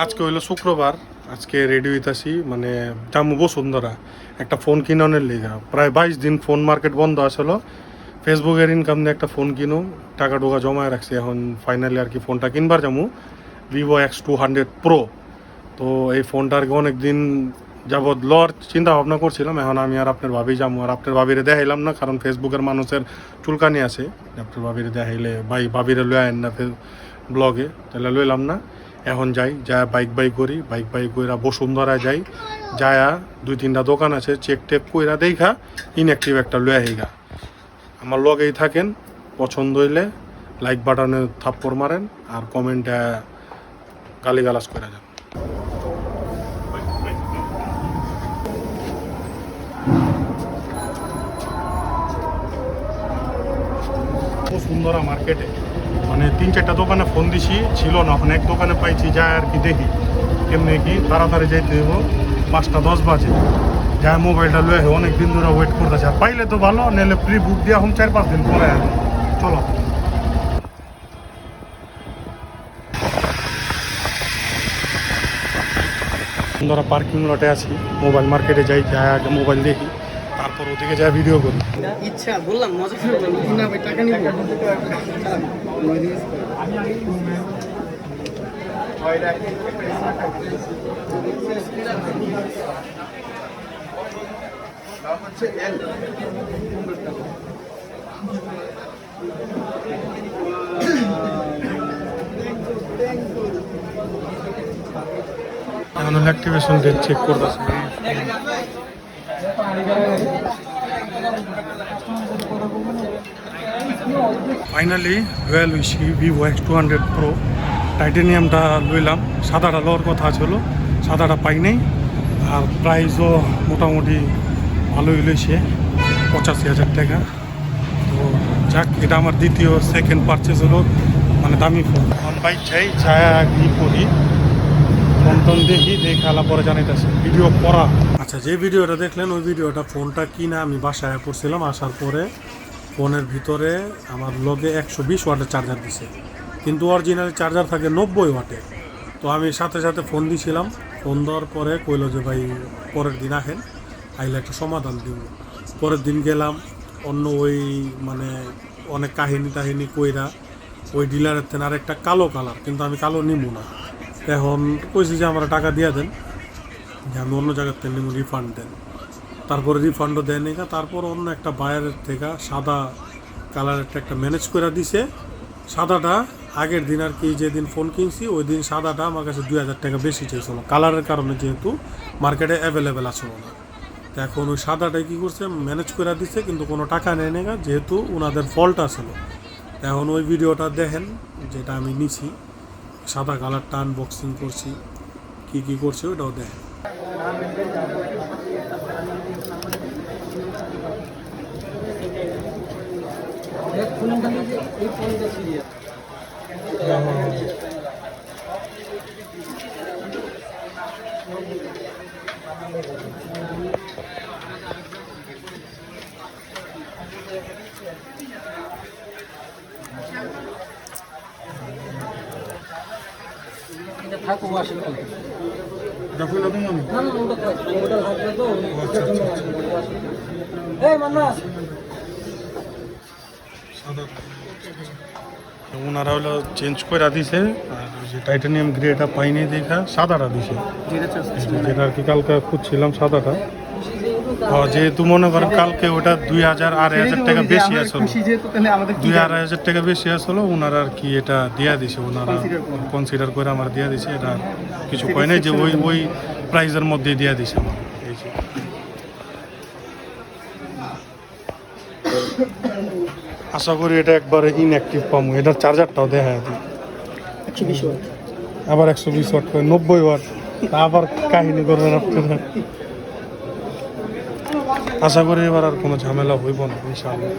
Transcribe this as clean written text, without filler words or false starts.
আজকে হইলো শুক্রবার। আজকে রেডি হইতাছি মানে জামু বসুন্ধরা একটা ফোন কিনানোর লিগা। প্রায় 22 দিন ফোন মার্কেট বন্ধ আসলো। ফেসবুকের ইনকাম দিয়ে একটা ফোন কিনো, টাকা টোকা জমায় রাখছি। এখন ফাইনালি আর কি ফোনটা কিনবার যাবো, ভিভো X200 Pro। তো এই ফোনটা আর কি অনেকদিন যাবৎ লওয়ার চিন্তা ভাবনা করছিলাম। এখন আমি আর আপনার ভাবি যাবো, আর আপনার ভাবিরে দেখাইলাম না, কারণ ফেসবুকের মানুষের চুলকানি আছে। আপনার ভাবিরে দেখাইলে ভাবিরে লয়ে আইন না ব্লগে, তাহলে লইলাম না। এখন যাই, যা বাইক করি, বাইক কইরা বসুন্ধরায় যাই, যায়া 2-3টা দোকান আছে চেক টেক কইরা দেখা ইনঅ্যাক্টিভ একটা লয়ে আইগা। আমার লগেই থাকেন, পছন্দ হইলে লাইক বাটনে থাপ্পড় মারেন আর কমেন্টে গালিগালাজ করে যান। বসুন্ধরা মার্কেটে মানে 3-4টা দোকানে ফোন দিছি, ছিল না। এখন এক দোকানে পাইছি, যায় আর কি দেখি কেমনি কি তাড়াতাড়ি যাইতে দেবো। 5টা 10 বাজে যা মোবাইলটা লয়ে অনেক দিন ধরে ওয়েট করতেছে। আর পাইলে তো ভালো, নাহলে প্রি বুক দিয়ে এখন 4-5 দিন পরে আসবো। চলো বসুন্ধরা পার্কিং লটে আছি, মোবাইল মার্কেটে যাই, যায় আগে মোবাইল দেখি, তারপর ওদিকে যা ভিডিও করি। ইচ্ছা বললাম মজা করলাম না ভাই, টাকা নিব এখন অ্যাক্টিভেশন ডেট চেক করতেছে। ফাইনালি রয়্যাল উইসি ভিভো X200 Pro টাইটেনিয়ামটা লইলাম। সাদাটা লওয়ার কথা ছিল, সাদাটা পাই নাই। আর প্রাইসও মোটামুটি ভালোই লইছে, 85,000 টাকা। তো যাক, এটা আমার দ্বিতীয় সেকেন্ড পারচেজ হলো, মানে দামি ফোন। এখন বাইক চাই, ছায়া কি করি ফোন দেখি, দেখালা পরে জানাইতেছে ভিডিও করা। আচ্ছা, যে ভিডিওটা দেখলেন ওই ভিডিওটা ফোনটা কিনা আমি বাসায় পড়ছিলাম। আসার পরে ফোনের ভিতরে আমার লগে 120 ওয়াটের চার্জার দিছে, কিন্তু অরিজিনাল চার্জার থাকে 90 ওয়াটের। তো আমি সাথে সাথে ফোন দিয়েছিলাম। ফোন দেওয়ার পরে কইলো যে ভাই পরের দিন আসেন, আইলে একটা সমাধান দিব। পরের দিন গেলাম, অন্য ওই মানে অনেক কাহিনী কইরা ওই ডিলারের থেকে আরেকটা কালো কালার, কিন্তু আমি কালো নিব না। এখন কইছি যে আমরা টাকা দিয়ে দেন, যে আমি অন্য জায়গার থেকে নিব, রিফান্ড দেন। তারপরে রিফান্ডও দেয়নি। তারপর অন্য একটা বায়ারের থেকে সাদা কালারের একটা ম্যানেজ করে দিছে। সাদাটা আগের দিন আর কি, যেদিন ফোন কিনছি ওই দিন সাদাটা আমার কাছে 2,000 টাকা বেশি চাইছিল, কালারের কারণে, যেহেতু মার্কেটে অ্যাভেলেবেল আসলো না। তো এখন ওই সাদাটাই কী করছে, ম্যানেজ করে দিচ্ছে, কিন্তু কোনো টাকা নেয় না, যেহেতু ওনাদের ফল্ট আসলো। এখন ওই ভিডিওটা দেখেন, যেটা আমি নিছি, সাদা কালারটা আনবক্সিং করছি, কি করছি ওটাও দেখেন। থাকো আসলে দেখো না তুমি, আমি না ওটা থাকবে তো। এই মান্নাস ওনারা হলো চেঞ্জ করে দিছে। আর যে টাইটানিয়াম গ্রেটা পাইনি দেখা সাদাটা দিছে, যেটা আর কি কালকে খুঁজছিলাম সাদাটা। যেহেতু মনে করেন কালকে ওটা 2,000-2,500 টাকা বেশি আসলো, 2,000-2,500 টাকা বেশি আসলো। ওনারা আর কি এটা দিয়া দিছে, ওনারা কনসিডার করে আমার দিয়া দিছে। এটা কিছু কয় নাই, যে ওই প্রাইজের মধ্যেই দিয়া দিছে আমার। এই যে আশা করি এটা একবারে ইনঅ্যাক্টিভ পাবো। এটার চার্জারটাও দেখা যায় 120 ওয়াট, আবার 120 ওয়াট করে 90 ওয়াট, আবার কাহিনী করবেন আপনারা। আশা করি এবার আর কোনো ঝামেলা হইব না ইনশাআল্লাহ।